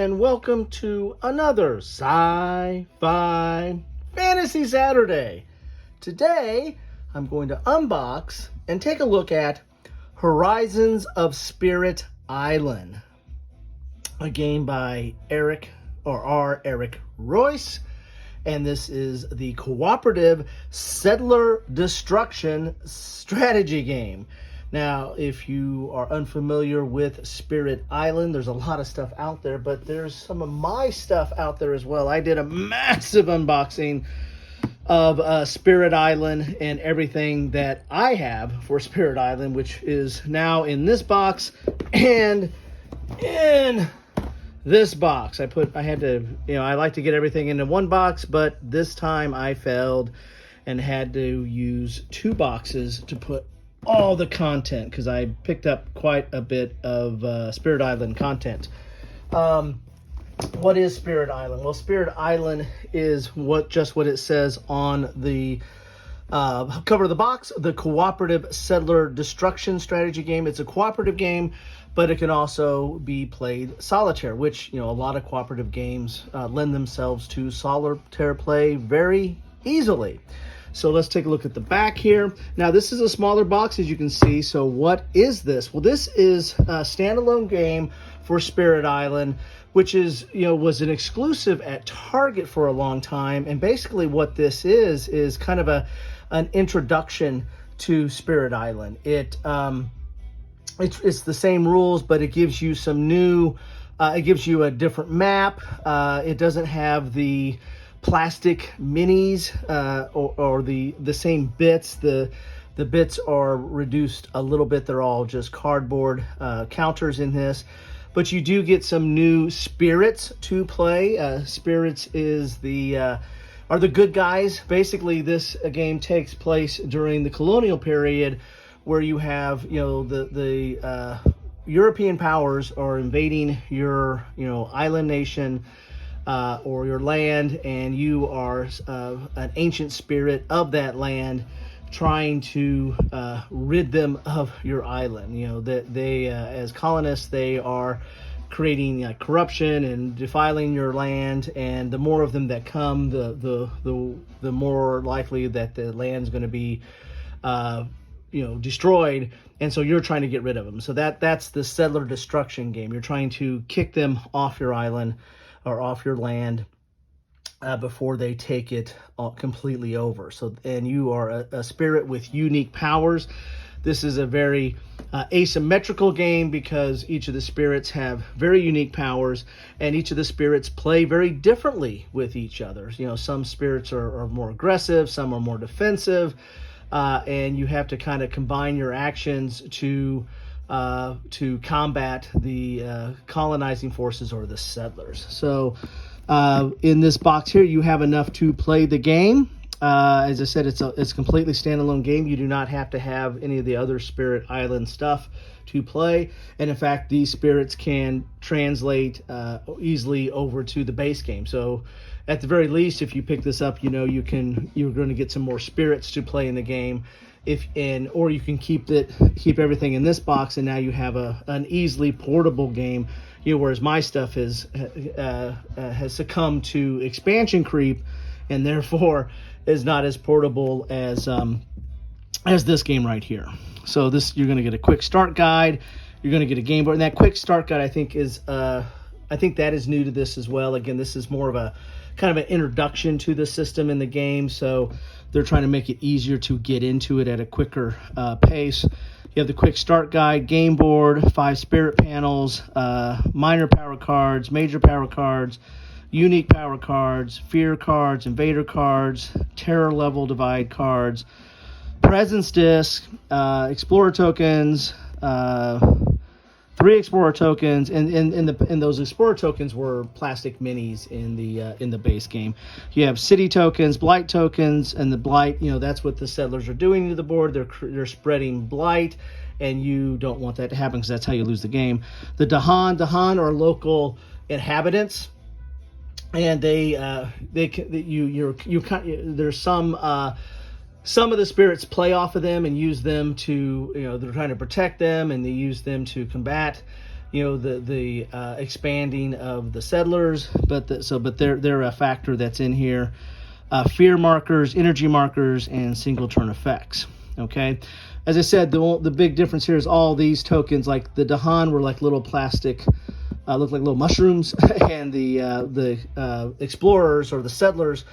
and welcome to another Sci-Fi Fantasy Saturday. Today, I'm going to unbox and take a look at Horizons of Spirit Island, a game by Eric Royce, and this is the cooperative settler destruction strategy game. Now, if you are unfamiliar with Spirit Island, there's a lot of stuff out there, but there's some of my stuff out there as well. I did a massive unboxing of Spirit Island and everything that I have for Spirit Island, which is now in this box and in this box. I like to get everything into one box, but this time I failed and had to use two boxes to put all the content, because I picked up quite a bit of Spirit Island content. What is Spirit Island? Well, Spirit Island is just what it says on the cover of the box, the cooperative settler destruction strategy game. It's a cooperative game, but it can also be played solitaire, which, a lot of cooperative games lend themselves to solitaire play very easily. So let's take a look at the back here. Now, this is a smaller box, as you can see. So what is this? Well, this is a standalone game for Spirit Island, which was an exclusive at Target for a long time. And basically what this is kind of an introduction to Spirit Island. It's the same rules, but it gives you some new, it gives you a different map. It doesn't have the plastic minis or the same bits. The bits are reduced a little bit. They're all just cardboard counters in this, but you do get some new spirits to play. Spirits are the good guys. Basically, this game takes place during the colonial period, where you have the European powers are invading your island nation or your land, and you are an ancient spirit of that land, trying to rid them of your island. That they as colonists, they are creating corruption and defiling your land, and the more of them that come, the more likely that the land's going to be destroyed. And so you're trying to get rid of them. So that's the settler destruction game. You're trying to kick them off your island or off your land before they take it completely over. And you are a spirit with unique powers. This is a very asymmetrical game, because each of the spirits have very unique powers, and each of the spirits play very differently with each other. Some spirits are more aggressive, some are more defensive, and you have to kind of combine your actions to combat the colonizing forces or the settlers. So in this box here, you have enough to play the game. As I said, it's a completely standalone game. You do not have to have any of the other Spirit Island stuff to play. And in fact, these spirits can translate easily over to the base game. So at the very least, if you pick this up, you're going to get some more spirits to play in the game. Or you can keep everything in this box, and now you have an easily portable game. Whereas my stuff has succumbed to expansion creep, and therefore is not as portable as this game right here. So you're going to get a quick start guide. You're going to get a game board, and that quick start guide I think that is new to this as well. Again, this is more of a kind of an introduction to the system in the game, so they're trying to make it easier to get into it at a quicker pace. You have the quick start guide, game board, 5 spirit panels, minor power cards, major power cards, unique power cards, fear cards, invader cards, terror level divide cards, presence disc, explorer tokens, 3 explorer tokens, and those explorer tokens were plastic minis in the base game. You have city tokens, blight tokens, and the blight, that's what the settlers are doing to the board. They're spreading blight, and you don't want that to happen, because that's how you lose the game. The Dahan are local inhabitants, and there's some of the spirits play off of them and use them to, they're trying to protect them, and they use them to combat the expanding of the settlers, but they're a factor that's in here. Fear markers, energy markers, and single turn effects. Okay, as I said, the big difference here is all these tokens, like the Dahan, were like little plastic, look like little mushrooms, and the explorers or the settlers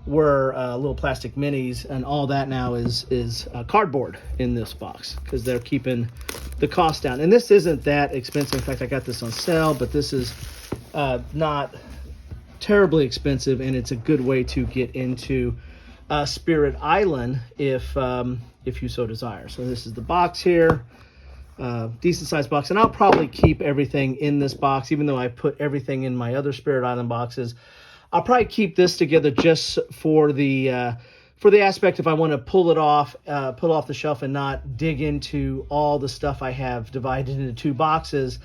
were little plastic minis, and all that now is cardboard in this box because they're keeping the cost down. And this isn't that expensive. In fact, I got this on sale, but this is not terribly expensive, and it's a good way to get into Spirit Island if you so desire. So this is the box here, decent sized box, and I'll probably keep everything in this box, even though I put everything in my other Spirit Island boxes. I'll probably keep this together just for the aspect if I want to pull it off the shelf and not dig into all the stuff I have divided into 2 boxes.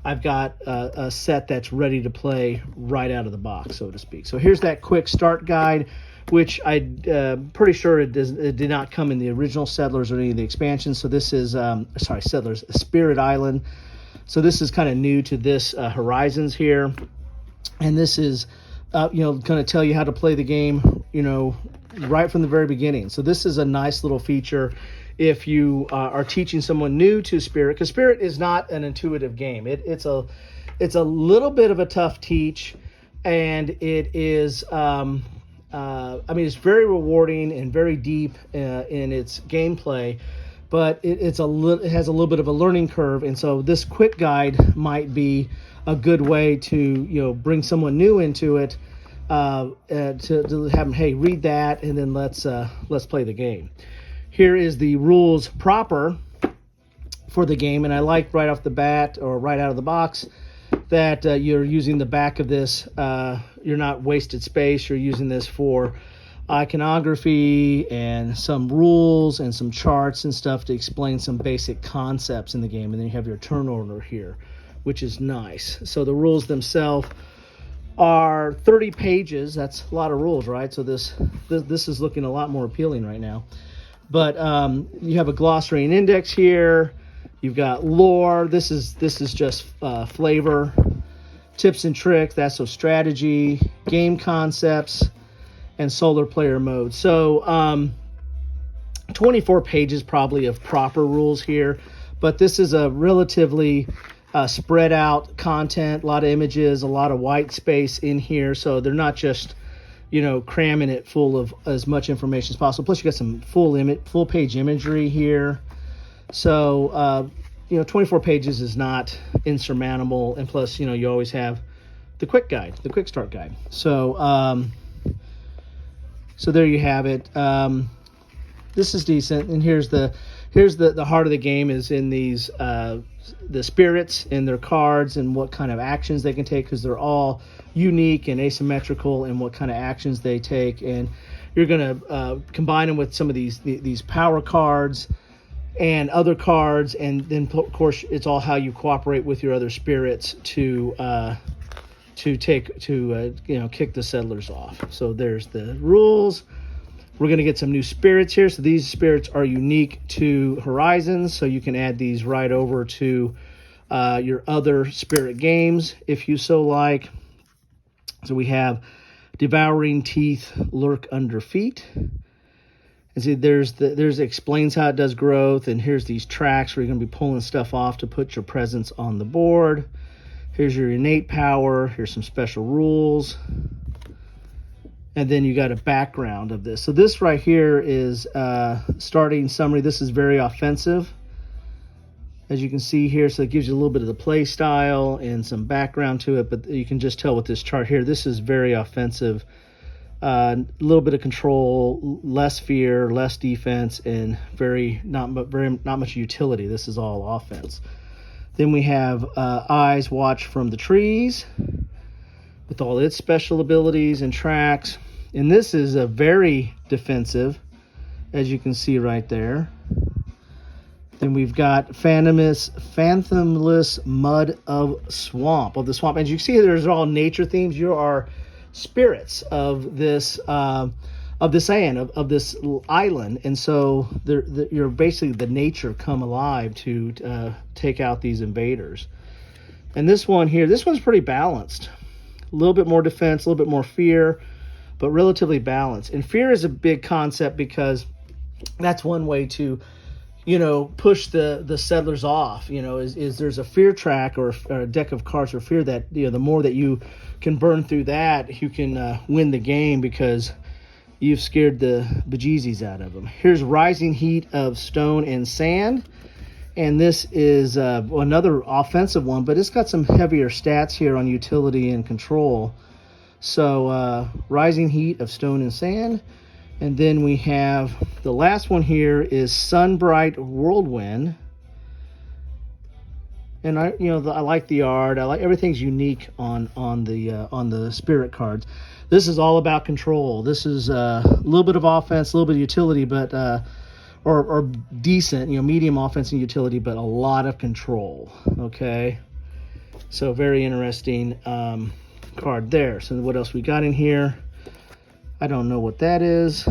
I've got a set that's ready to play right out of the box, so to speak. So here's that quick start guide, which I'm pretty sure it did not come in the original Settlers or any of the expansions. So this is, Settlers, Spirit Island. So this is kind of new to this Horizons here. And this is, going to tell you how to play the game, right from the very beginning. So this is a nice little feature if you are teaching someone new to Spirit, because Spirit is not an intuitive game. It's a little bit of a tough teach, and it is, it's very rewarding and very deep in its gameplay, but it has a little bit of a learning curve. And so this quick guide might be a good way to bring someone new into it, to have them, hey, read that, and then let's play the game. Here is the rules proper for the game, and I like right off the bat or right out of the box that you're using the back of this. You're not wasted space. You're using this for iconography and some rules and some charts and stuff to explain some basic concepts in the game. And then you have your turn order here, which is nice. So the rules themselves are 30 pages. That's a lot of rules, right? So this is looking a lot more appealing right now. But you have a glossary and index here. You've got lore. This is just flavor, tips and tricks. That's so strategy, game concepts, and solar player mode. So 24 pages probably of proper rules here. But this is a relatively spread out content, a lot of images, a lot of white space in here. So they're not just, cramming it full of as much information as possible. Plus you got some full page imagery here. So, 24 pages is not insurmountable. And plus, you always have the quick start guide. So, so there you have it. This is decent. And here's the heart of the game is in these, the spirits and their cards and what kind of actions they can take, because they're all unique and asymmetrical in what kind of actions they take. And you're going to combine them with some of these power cards and other cards, and then of course it's all how you cooperate with your other spirits to kick the settlers off. So there's the rules. We're going to get some new spirits here. So these spirits are unique to Horizons, so you can add these right over to your other spirit games if you so like. So we have Devouring Teeth Lurk Under Feet. And see, there's explains how it does growth, and here's these tracks where you're going to be pulling stuff off to put your presence on the board. Here's your innate power. Here's some special rules. And then you got a background of this. So this right here is starting summary. This is very offensive, as you can see here. So it gives you a little bit of the play style and some background to it. But you can just tell with this chart here, this is very offensive. A little bit of control, less fear, less defense, and not much utility. This is all offense. Then we have Eyes Watch from the Trees with all its special abilities and tracks. And this is a very defensive, as you can see right there. Then we've got Fathomless Mud of the Swamp. As you see, there's all nature themes. You are spirits of this island, of this island, and so you're basically the nature come alive to take out these invaders. And this one here, this one's pretty balanced. A little bit more defense, a little bit more fear, but relatively balanced. And fear is a big concept because that's one way to, push the settlers off. Is there's a fear track or a deck of cards for fear that, the more that you can burn through that, you can win the game because you've scared the bejeezies out of them. Here's Rising Heat of Stone and Sand. And this is another offensive one, but it's got some heavier stats here on utility and control. So Rising Heat of Stone and Sand. And then we have the last one here is Sunbright Whirlwind. And I like the art. I like everything's unique on the spirit cards. This is all about control. This is a little bit of offense, a little bit of utility, but or decent, medium offense and utility, but a lot of control. Okay, so very interesting card there. So what else we got in here? I don't know what that is.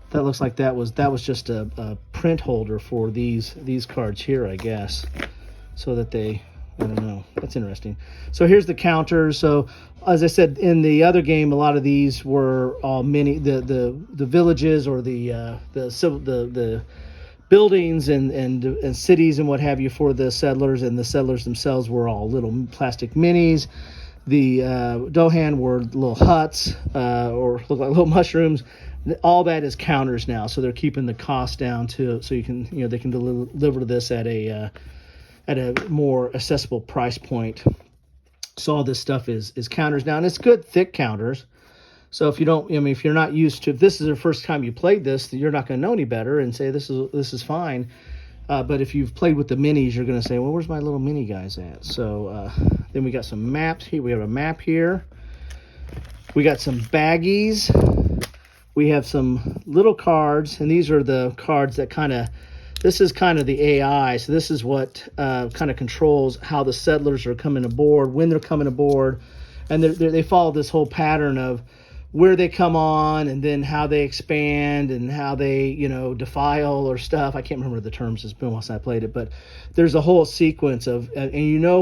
That looks like that was just a print holder for these cards here, I guess, so that I don't know. That's interesting. So here's the counters. So as I said in the other game, a lot of these were all the villages or the buildings and cities and what have you for the settlers, and the settlers themselves were all little plastic minis. The Dohan were little huts or look like little mushrooms. All that is counters now, so they're keeping the cost down so you can they can deliver this at a more accessible price point. So all this stuff is counters now, and it's good thick counters. So if if you're not used to, if this is the first time you played this, you're not going to know any better and say this is fine. But if you've played with the minis, you're going to say, well, where's my little mini guys at? So then we got some maps here. We have a map here. We got some baggies. We have some little cards, and these are the cards that this is kind of the AI. So this is what kind of controls how the settlers are coming aboard, when they're coming aboard. And they follow this whole pattern of where they come on, and then how they expand, and how they, defile or stuff. I can't remember the terms. It's been a while since I played it, but there's a whole sequence of, and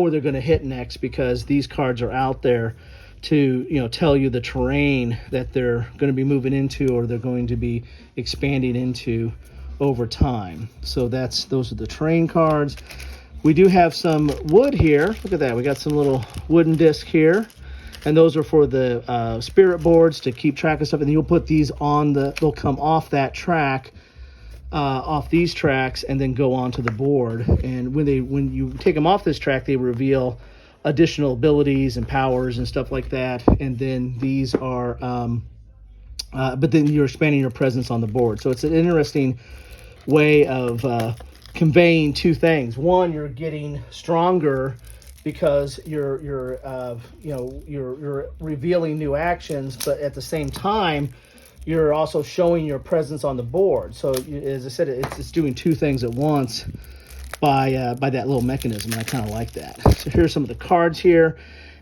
where they're going to hit next because these cards are out there to, tell you the terrain that they're going to be moving into or they're going to be expanding into over time. So those are the terrain cards. We do have some wood here. Look at that. We got some little wooden disc here. And those are for the spirit boards to keep track of stuff. And you'll put these they'll come off that track, off these tracks, and then go onto the board. And when you take them off this track, they reveal additional abilities and powers and stuff like that. And then these are, but then you're expanding your presence on the board. So it's an interesting way of conveying two things. One, you're getting stronger because you're revealing new actions, but at the same time, you're also showing your presence on the board. So as I said, it's doing two things at once by that little mechanism, and I kind of like that. So here's some of the cards here,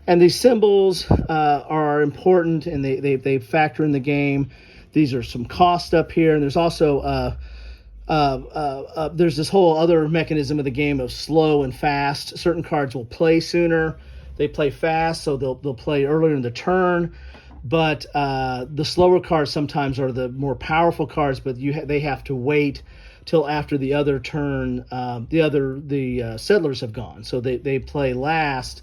and these symbols are important, and they factor in the game. These are some cost up here, and there's also there's this whole other mechanism of the game of slow and fast. Certain cards will play sooner, they play fast, so they'll play earlier in the turn. But the slower cards sometimes are the more powerful cards, but they have to wait till after the other turn. The settlers have gone, so they play last.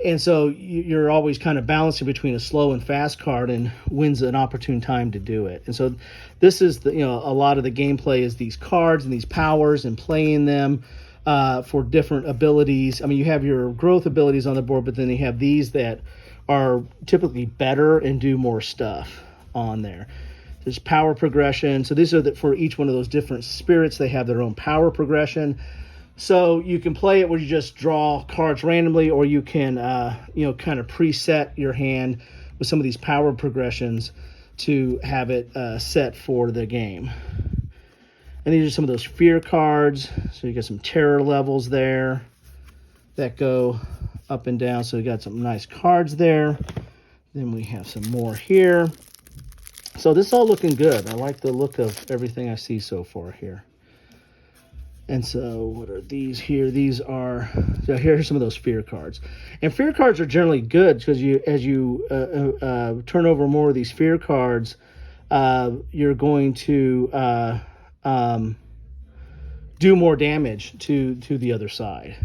And so you're always kind of balancing between a slow and fast card, and when's an opportune time to do it. And so this is a lot of the gameplay is these cards and these powers and playing them for different abilities. I mean, you have your growth abilities on the board, but then you have these that are typically better and do more stuff on there. There's power progression. So these are for each one of those different spirits. They have their own power progression. So you can play it where you just draw cards randomly, or you can, kind of preset your hand with some of these power progressions to have it set for the game. And these are some of those fear cards. So you got some terror levels there that go up and down. So we got some nice cards there. Then we have some more here. So this is all looking good. I like the look of everything I see so far here. And so what are these here? These are, so here's some of those fear cards. And fear cards are generally good because as you turn over more of these fear cards, you're going to do more damage to the other side.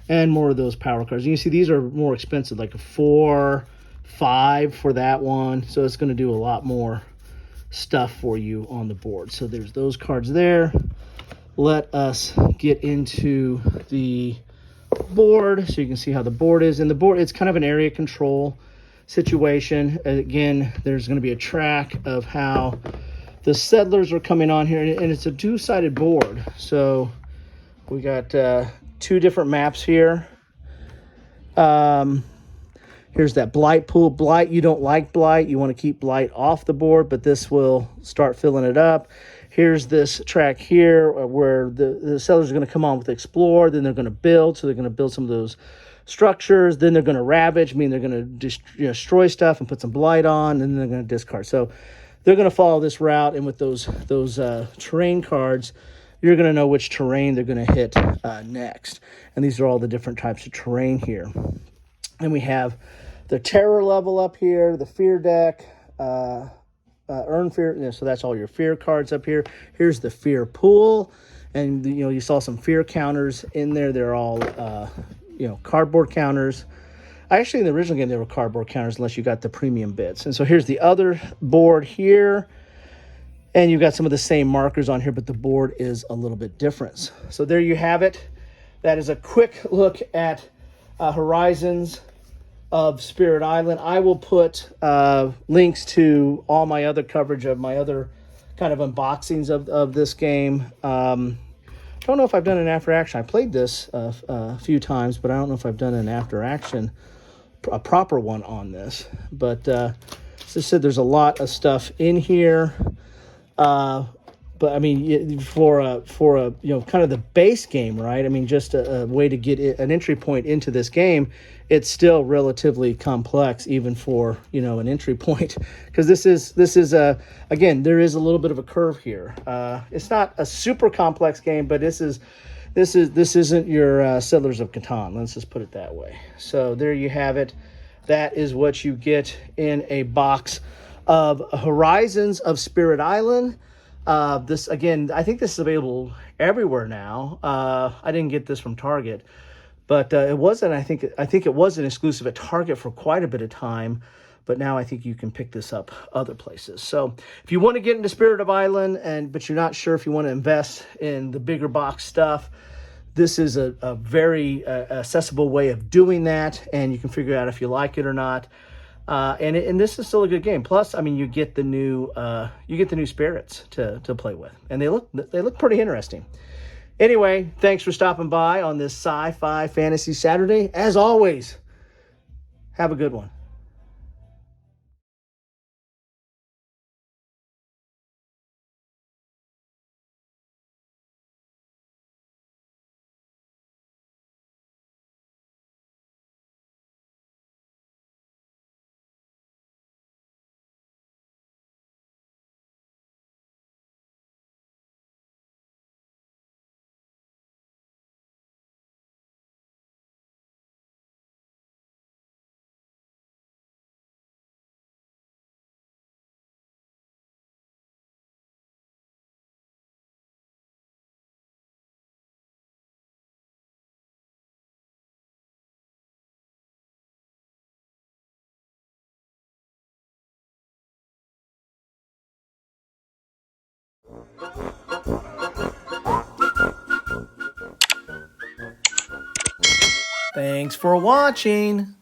And more of those power cards. And you see these are more expensive, like a 4, 5 for that one. So it's going to do a lot more stuff for you on the board. So there's those cards there. Let us get into the board so you can see how the board is. And the board, it's kind of an area control situation. Again, there's going to be a track of how the settlers are coming on here, and it's a two-sided board. So we got 2 different maps here. Here's that blight pool. Blight, you don't like blight. You want to keep blight off the board, but this will start filling it up. Here's this track here where the settlers are going to come on with explore. Then they're going to build. So they're going to build some of those structures. Then they're going to ravage, meaning they're going to destroy stuff and put some blight on. And then they're going to discard. So they're going to follow this route. And with those terrain cards, you're going to know which terrain they're going to hit next. And these are all the different types of terrain here. And we have the terror level up here, the fear deck, earn fear. So that's all your fear cards up here. Here's the fear pool. And, you saw some fear counters in there. They're all, cardboard counters. Actually, in the original game, they were cardboard counters unless you got the premium bits. And so here's the other board here. And you've got some of the same markers on here, but the board is a little bit different. So there you have it. That is a quick look at Horizons of Spirit Island. I will put links to all my other coverage of my other kind of unboxings of this game. Don't know if I've done an after action. I played this a few times, but I don't know if I've done an after action, a proper one on this. But as I said, there's a lot of stuff in here. But I mean, for a kind of the base game, right? I mean, just a way to get an entry point into this game. It's still relatively complex, even for an entry point, because this is again, there is a little bit of a curve here. It's not a super complex game, but this isn't your Settlers of Catan. Let's just put it that way. So there you have it. That is what you get in a box of Horizons of Spirit Island. This, again, I think this is available everywhere now. I didn't get this from Target, but it wasn't. I think it was an exclusive at Target for quite a bit of time, but now I think you can pick this up other places. So if you want to get into Spirit of Island, but you're not sure if you want to invest in the bigger box stuff, this is a very accessible way of doing that, and you can figure out if you like it or not. And this is still a good game. Plus, I mean, you get the new spirits to play with, and they look pretty interesting. Anyway, thanks for stopping by on this Sci-Fi Fantasy Saturday. As always, have a good one. Thanks for watching.